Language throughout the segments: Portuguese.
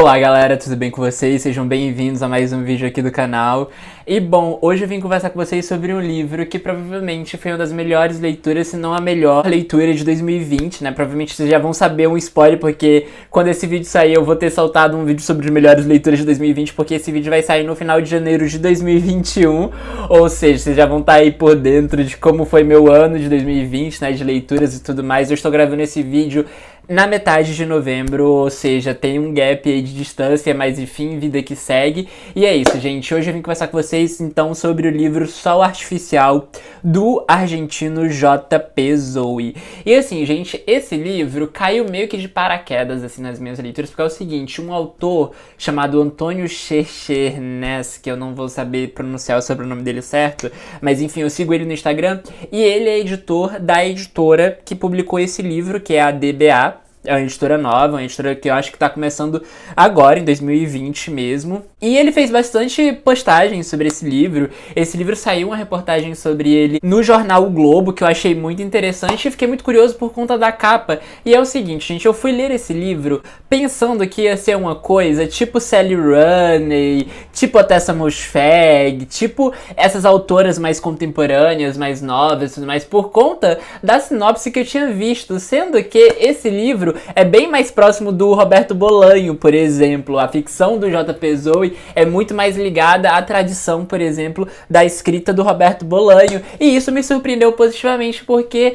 Olá galera, tudo bem com vocês? Sejam bem-vindos a mais um vídeo aqui do canal. E bom, hoje eu vim conversar com vocês sobre um livro que provavelmente foi uma das melhores leituras, se não a melhor leitura de 2020, né? Provavelmente vocês já vão saber um spoiler, porque quando esse vídeo sair eu vou ter soltado um vídeo sobre as melhores leituras de 2020, porque esse vídeo vai sair no final de janeiro de 2021, ou seja, vocês já vão estar aí por dentro de como foi meu ano de 2020, né? De leituras e tudo mais. Eu estou gravando esse vídeo na metade de novembro, ou seja, tem um gap aí de distância, mas enfim, vida que segue. E é isso, gente. Hoje eu vim conversar com vocês, então, sobre o livro Sol Artificial, do argentino J.P. Zoe. E assim, gente, esse livro caiu meio que de paraquedas, assim, nas minhas leituras, porque é o seguinte, um autor chamado Antônio Cherchernes, que eu não vou saber pronunciar o sobrenome dele certo, mas enfim, eu sigo ele no Instagram, e ele é editor da editora que publicou esse livro, que é a DBA. É uma editora nova, uma editora que eu acho que tá começando agora, em 2020 mesmo. E ele fez bastante postagens sobre esse livro. Esse livro saiu uma reportagem sobre ele no jornal O Globo, que eu achei muito interessante e fiquei muito curioso por conta da capa. E é o seguinte, gente, eu fui ler esse livro pensando que ia ser uma coisa tipo Sally Rooney, tipo a Tessa Mosfeg, tipo essas autoras mais contemporâneas, mais novas e tudo mais, por conta da sinopse que eu tinha visto, sendo que esse livro é bem mais próximo do Roberto Bolanho, por exemplo. A ficção do J.P. Zoe é muito mais ligada à tradição, por exemplo, da escrita do Roberto Bolanho. E isso me surpreendeu positivamente, porque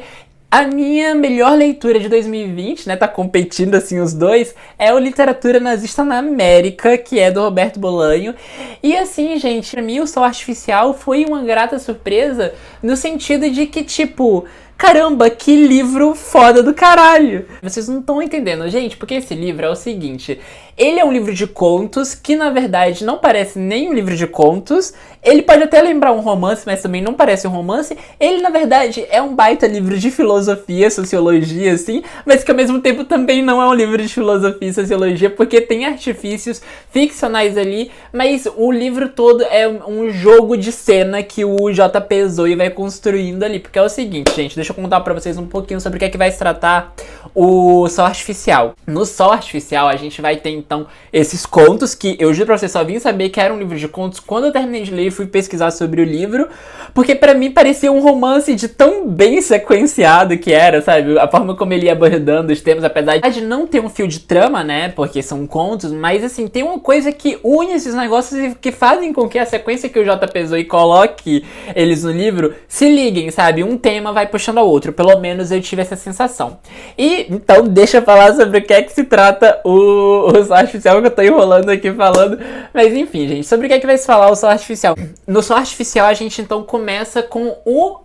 a minha melhor leitura de 2020, né, tá competindo assim os dois, é o Literatura Nazista na América, que é do Roberto Bolanho. E assim, gente, pra mim o Sol Artificial foi uma grata surpresa, no sentido de que, tipo, caramba, que livro foda do caralho! Vocês não estão entendendo, gente, porque esse livro é o seguinte, ele é um livro de contos que, na verdade, não parece nem um livro de contos. Ele pode até lembrar um romance, mas também não parece um romance. Ele, na verdade, é um baita livro de filosofia, sociologia, assim, mas que ao mesmo tempo também não é um livro de filosofia e sociologia, porque tem artifícios ficcionais ali, mas o livro todo é um jogo de cena que o J.P. Zoe vai construindo ali, porque é o seguinte, gente, deixa eu contar pra vocês um pouquinho sobre o que é que vai se tratar o Sol Artificial. No Sol Artificial, a gente vai ter, então, esses contos que eu juro pra vocês, só vim saber que era um livro de contos quando eu terminei de ler e fui pesquisar sobre o livro, porque pra mim parecia um romance de tão bem sequenciado que era, sabe? A forma como ele ia abordando os temas, apesar de não ter um fio de trama, né? Porque são contos, mas assim, tem uma coisa que une esses negócios e que fazem com que a sequência que o J.P. Zoe coloque eles no livro se liguem, sabe? Um tema vai puxando ao outro, pelo menos eu tive essa sensação. E então deixa eu falar sobre o que é que se trata o Sol Artificial, que eu tô enrolando aqui falando, mas enfim, gente, sobre o que é que vai se falar o Sol Artificial? No Sol Artificial a gente então começa com o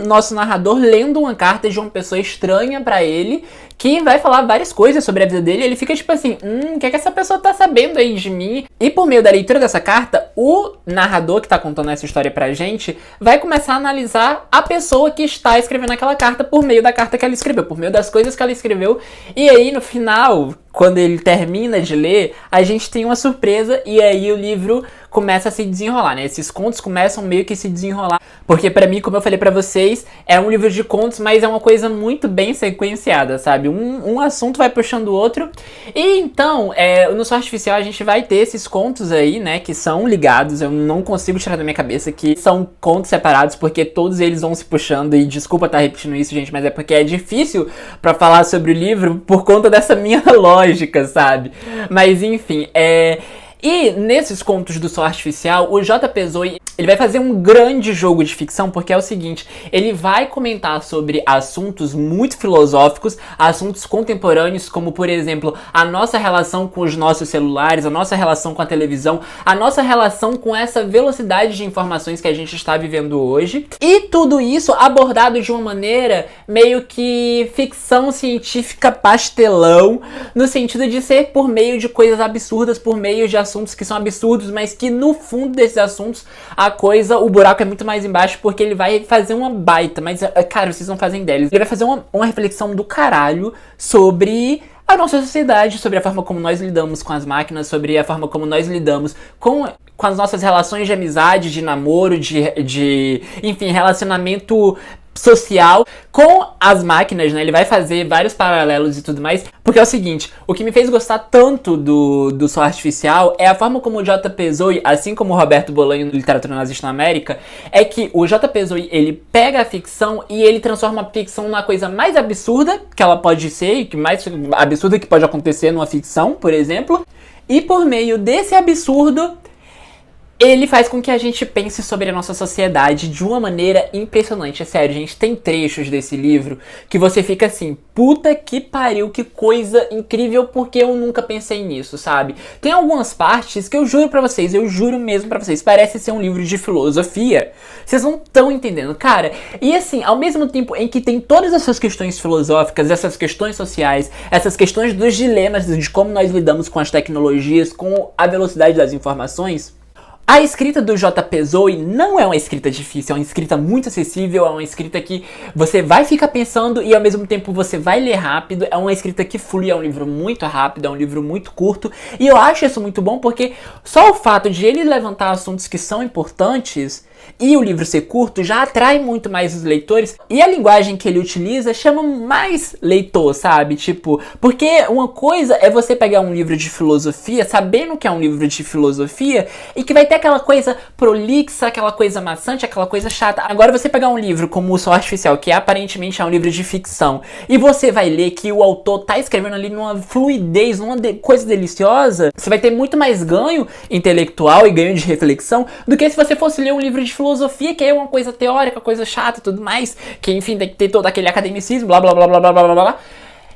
nosso narrador lendo uma carta de uma pessoa estranha pra ele, que vai falar várias coisas sobre a vida dele, e ele fica tipo assim, o que é que essa pessoa tá sabendo aí de mim? E por meio da leitura dessa carta, o narrador que tá contando essa história pra gente, vai começar a analisar a pessoa que está escrevendo aquela carta por meio da carta que ela escreveu, por meio das coisas que ela escreveu, e aí no final, quando ele termina de ler, a gente tem uma surpresa, e aí o livro começa a se desenrolar, né? Esses contos começam meio que se desenrolar, porque pra mim, como eu falei pra vocês, é um livro de contos, mas é uma coisa muito bem sequenciada, sabe? Um assunto vai puxando o outro. E então, no Sol Artificial a gente vai ter esses contos aí, né, que são ligados. Eu não consigo tirar da minha cabeça que são contos separados, porque todos eles vão se puxando. E desculpa estar repetindo isso, gente, mas é porque é difícil pra falar sobre o livro por conta dessa minha lógica, sabe? Mas enfim, E nesses contos do Sol Artificial, o J.P. Zoe, ele vai fazer um grande jogo de ficção, porque é o seguinte, ele vai comentar sobre assuntos muito filosóficos, assuntos contemporâneos, como, por exemplo, a nossa relação com os nossos celulares, a nossa relação com a televisão, a nossa relação com essa velocidade de informações que a gente está vivendo hoje. E tudo isso abordado de uma maneira meio que ficção científica pastelão, no sentido de ser por meio de coisas absurdas, por meio de assuntos que são absurdos, mas que no fundo desses assuntos o buraco é muito mais embaixo, porque ele vai fazer uma baita, mas cara, vocês não fazem ideia, ele vai fazer uma reflexão do caralho sobre a nossa sociedade, sobre a forma como nós lidamos com as máquinas, sobre a forma como nós lidamos com as nossas relações de amizade, de namoro, enfim, relacionamento social com as máquinas, né? Ele vai fazer vários paralelos e tudo mais, porque é o seguinte, o que me fez gostar tanto do Sol Artificial é a forma como o J.P. Zoe, assim como o Roberto Bolanho no Literatura Nazista na América, é que o J.P. Zoe, ele pega a ficção e ele transforma a ficção numa coisa mais absurda que ela pode ser, e que mais absurda que pode acontecer numa ficção, por exemplo, e por meio desse absurdo, ele faz com que a gente pense sobre a nossa sociedade de uma maneira impressionante. É sério, gente, tem trechos desse livro que você fica assim, puta que pariu, que coisa incrível, porque eu nunca pensei nisso, sabe? Tem algumas partes que eu juro pra vocês, eu juro mesmo pra vocês, parece ser um livro de filosofia. Vocês não estão entendendo, cara. E assim, ao mesmo tempo em que tem todas essas questões filosóficas, essas questões sociais, essas questões dos dilemas de como nós lidamos com as tecnologias, com a velocidade das informações, a escrita do J.P. Zoe não é uma escrita difícil, é uma escrita muito acessível, é uma escrita que você vai ficar pensando e ao mesmo tempo você vai ler rápido, é uma escrita que flui, é um livro muito rápido, é um livro muito curto, e eu acho isso muito bom porque só o fato de ele levantar assuntos que são importantes e o livro ser curto já atrai muito mais os leitores, e a linguagem que ele utiliza chama mais leitor, sabe? Tipo, porque uma coisa é você pegar um livro de filosofia, sabendo que é um livro de filosofia, e que vai ter aquela coisa prolixa, aquela coisa maçante, aquela coisa chata. Agora você pegar um livro como O Sol Artificial, que aparentemente é um livro de ficção, e você vai ler que o autor tá escrevendo ali numa fluidez, numa coisa deliciosa, você vai ter muito mais ganho intelectual e ganho de reflexão do que se você fosse ler um livro de filosofia, que é uma coisa teórica, coisa chata e tudo mais, que enfim tem que ter todo aquele academicismo, blá blá blá blá blá blá blá blá.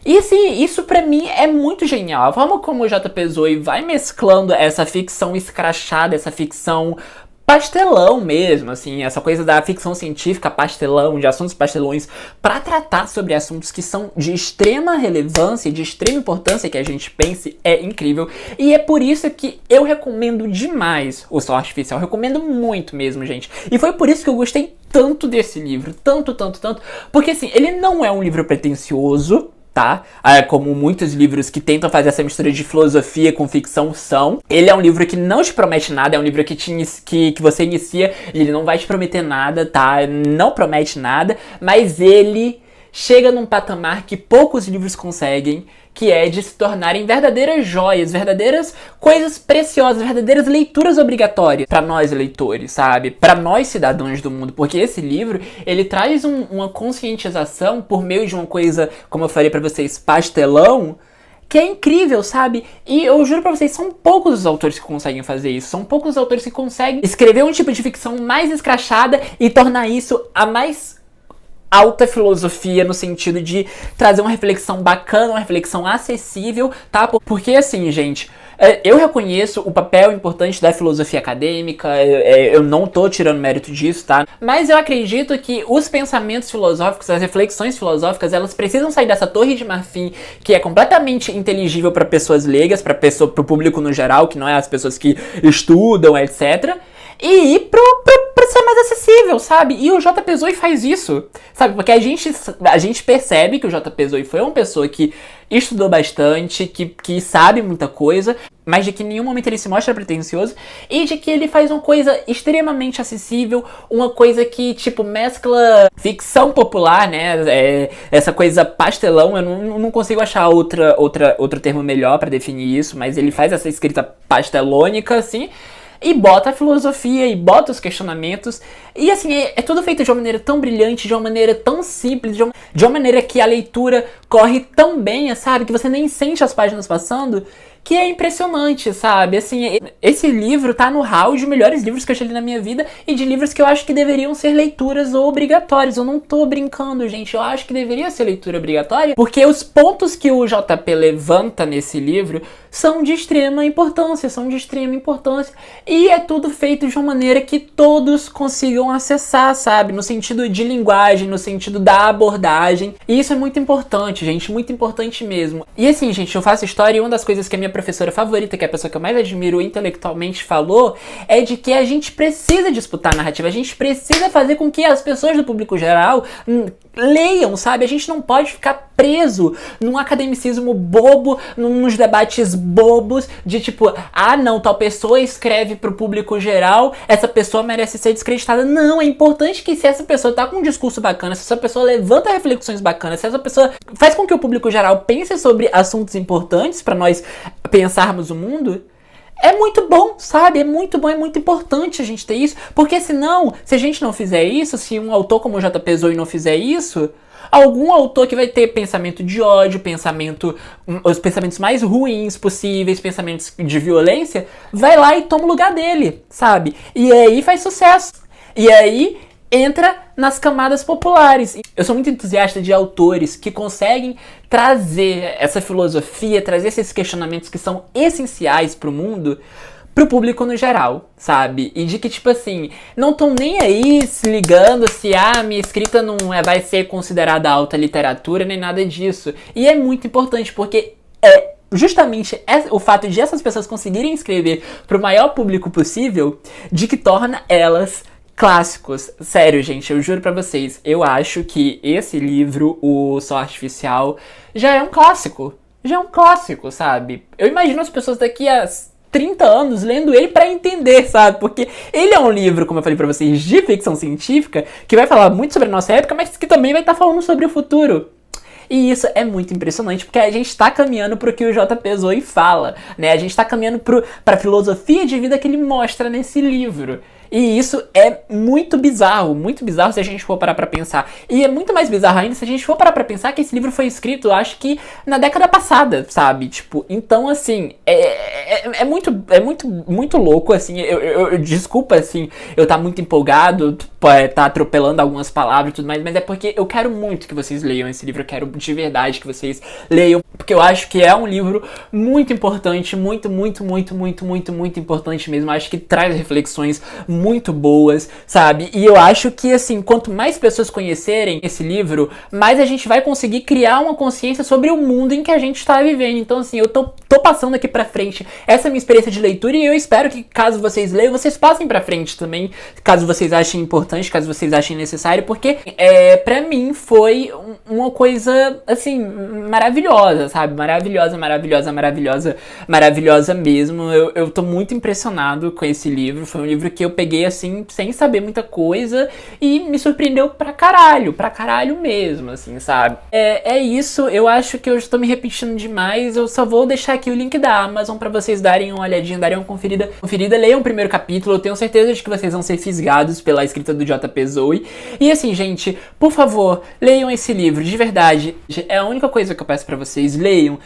E assim, isso pra mim é muito genial. A forma como o J.P. Zoe vai mesclando essa ficção escrachada, essa ficção pastelão mesmo, assim, essa coisa da ficção científica pastelão, de assuntos pastelões, pra tratar sobre assuntos que são de extrema relevância e de extrema importância que a gente pense, é incrível. E é por isso que eu recomendo demais o Sol Artificial, eu recomendo muito mesmo, gente. E foi por isso que eu gostei tanto desse livro, tanto, porque assim, ele não é um livro pretensioso, tá? Como muitos livros que tentam fazer essa mistura de filosofia com ficção são. Ele é um livro que não te promete nada, é um livro que você inicia e ele não vai te prometer nada, tá? Não promete nada, mas ele chega num patamar que poucos livros conseguem, que é de se tornarem verdadeiras joias, verdadeiras coisas preciosas, verdadeiras leituras obrigatórias para nós leitores, sabe? Para nós cidadãos do mundo, porque esse livro, ele traz uma conscientização por meio de uma coisa, como eu falei para vocês, pastelão, que é incrível, sabe? E eu juro pra vocês, são poucos os autores que conseguem fazer isso. São poucos os autores que conseguem escrever um tipo de ficção mais escrachada e tornar isso a mais alta filosofia, no sentido de trazer uma reflexão bacana, uma reflexão acessível, tá? Porque assim, gente, eu reconheço o papel importante da filosofia acadêmica, eu não tô tirando mérito disso, tá? Mas eu acredito que os pensamentos filosóficos, as reflexões filosóficas, elas precisam sair dessa torre de marfim que é completamente inteligível para pessoas leigas, pro público no geral, que não é as pessoas que estudam, etc., e ir pra ser mais acessível, sabe? E o J.P. Zoe faz isso, sabe? Porque a gente percebe que o J.P. Zoe foi uma pessoa que estudou bastante, que sabe muita coisa, mas de que em nenhum momento ele se mostra pretensioso, e de que ele faz uma coisa extremamente acessível, uma coisa que, tipo, mescla ficção popular, né? Essa coisa pastelão, eu não consigo achar outro termo melhor pra definir isso, mas ele faz essa escrita pastelônica, assim, e bota a filosofia, e bota os questionamentos. E assim, é tudo feito de uma maneira tão brilhante, de uma maneira tão simples, de uma maneira que a leitura corre tão bem, sabe? Que você nem sente as páginas passando, que é impressionante, sabe? Assim, esse livro tá no hall de melhores livros que eu já li na minha vida e de livros que eu acho que deveriam ser leituras obrigatórias. Eu não tô brincando, gente. Eu acho que deveria ser leitura obrigatória, porque os pontos que o JP levanta nesse livro são de extrema importância, E é tudo feito de uma maneira que todos consigam acessar, sabe? No sentido de linguagem, no sentido da abordagem. E isso é muito importante, gente. Muito importante mesmo. E assim, gente, eu faço história e uma das coisas que a minha professora favorita, que é a pessoa que eu mais admiro intelectualmente, falou, é de que a gente precisa disputar a narrativa. A gente precisa fazer com que as pessoas do público geral leiam, sabe? A gente não pode ficar preso num academicismo bobo, nos debates bobos de tipo, ah não, tal pessoa escreve pro público geral, essa pessoa merece ser descreditada. Não, é importante que se essa pessoa tá com um discurso bacana, se essa pessoa levanta reflexões bacanas, se essa pessoa faz com que o público geral pense sobre assuntos importantes pra nós pensarmos o mundo, é muito bom, sabe? É muito bom, é muito importante a gente ter isso, porque senão, se a gente não fizer isso, se um autor como o J.P. Zoe não fizer isso, algum autor que vai ter pensamento de ódio, os pensamentos mais ruins possíveis, pensamentos de violência, vai lá e toma o lugar dele, sabe? E aí faz sucesso. E aí entra nas camadas populares. Eu sou muito entusiasta de autores que conseguem trazer essa filosofia, trazer esses questionamentos que são essenciais pro mundo, pro público no geral, sabe? E de que, tipo assim, não tão nem aí se ligando se minha escrita não vai ser considerada alta literatura, nem nada disso. E é muito importante, porque justamente o fato de essas pessoas conseguirem escrever pro maior público possível, de que torna elas clássicos. Sério, gente, eu juro pra vocês, eu acho que esse livro, O Sol Artificial, já é um clássico. Já é um clássico, sabe? Eu imagino as pessoas daqui a 30 anos lendo ele pra entender, sabe? Porque ele é um livro, como eu falei pra vocês, de ficção científica, que vai falar muito sobre a nossa época, mas que também vai estar falando sobre o futuro. E isso é muito impressionante, porque a gente tá caminhando pro que o J.P. Zoe fala, né? A gente tá caminhando pra filosofia de vida que ele mostra nesse livro. E isso é muito bizarro se a gente for parar pra pensar. E é muito mais bizarro ainda se a gente for parar pra pensar que esse livro foi escrito, acho que na década passada, sabe? Tipo, então assim, é muito louco, assim, desculpa, assim, eu tá muito empolgado, tá atropelando algumas palavras e tudo mais, mas é porque eu quero muito que vocês leiam esse livro, eu quero de verdade que vocês leiam, porque eu acho que é um livro muito importante, muito importante mesmo, eu acho que traz reflexões muito boas, sabe? E eu acho que, assim, quanto mais pessoas conhecerem esse livro, mais a gente vai conseguir criar uma consciência sobre o mundo em que a gente tá vivendo. Então, assim, eu tô passando aqui pra frente essa minha experiência de leitura e eu espero que, caso vocês leiam, vocês passem pra frente também, caso vocês achem importante, caso vocês achem necessário, porque, pra mim, foi uma coisa, assim, maravilhosa, sabe? Maravilhosa mesmo. Eu tô muito impressionado com esse livro. Foi um livro que eu peguei assim, sem saber muita coisa e me surpreendeu pra caralho mesmo, assim, sabe? É isso, eu acho que eu estou me repetindo demais, eu só vou deixar aqui o link da Amazon pra vocês darem uma olhadinha, darem uma conferida, leiam o primeiro capítulo, eu tenho certeza de que vocês vão ser fisgados pela escrita do J.P. Zoe. E assim, gente, por favor, leiam esse livro, de verdade, é a única coisa que eu peço pra vocês, leiam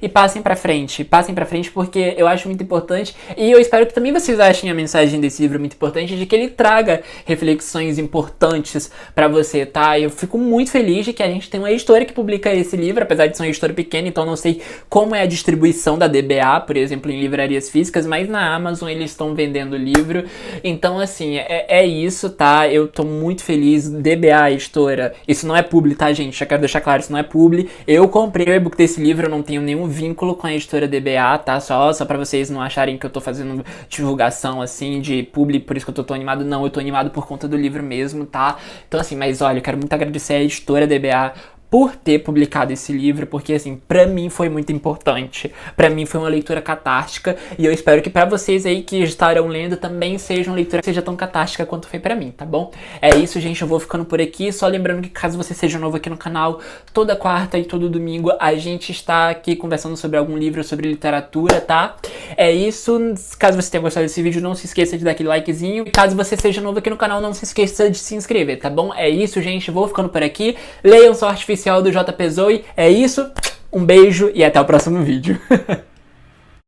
e passem pra frente porque eu acho muito importante e eu espero que também vocês achem a mensagem desse livro muito importante, de que ele traga reflexões importantes pra você, tá? Eu fico muito feliz de que a gente tem uma editora que publica esse livro, apesar de ser uma editora pequena, então não sei como é a distribuição da DBA, por exemplo, em livrarias físicas, mas na Amazon eles estão vendendo o livro, então assim, é isso, tá? Eu tô muito feliz, DBA, editora, isso não é publi, tá, gente? Já quero deixar claro, isso não é publi, eu comprei o e-book desse livro, eu não tenho nenhum vínculo com a editora DBA, tá? Só pra vocês não acharem que eu tô fazendo divulgação, assim, de publi, por isso que eu tô animado. Não, eu tô animado por conta do livro mesmo, tá? Então, assim, mas olha, eu quero muito agradecer a editora DBA por ter publicado esse livro, porque, assim, pra mim foi muito importante. Pra mim foi uma leitura catártica, e eu espero que pra vocês aí que estarão lendo também seja uma leitura que seja tão catártica quanto foi pra mim, tá bom? É isso, gente, eu vou ficando por aqui, só lembrando que caso você seja novo aqui no canal, toda quarta e todo domingo a gente está aqui conversando sobre algum livro, sobre literatura, tá? É isso, caso você tenha gostado desse vídeo, não se esqueça de dar aquele likezinho, e caso você seja novo aqui no canal, não se esqueça de se inscrever, tá bom? É isso, gente, vou ficando por aqui, leiam Sol Artificial do J.P. Zoe, é isso, um beijo e até o próximo vídeo.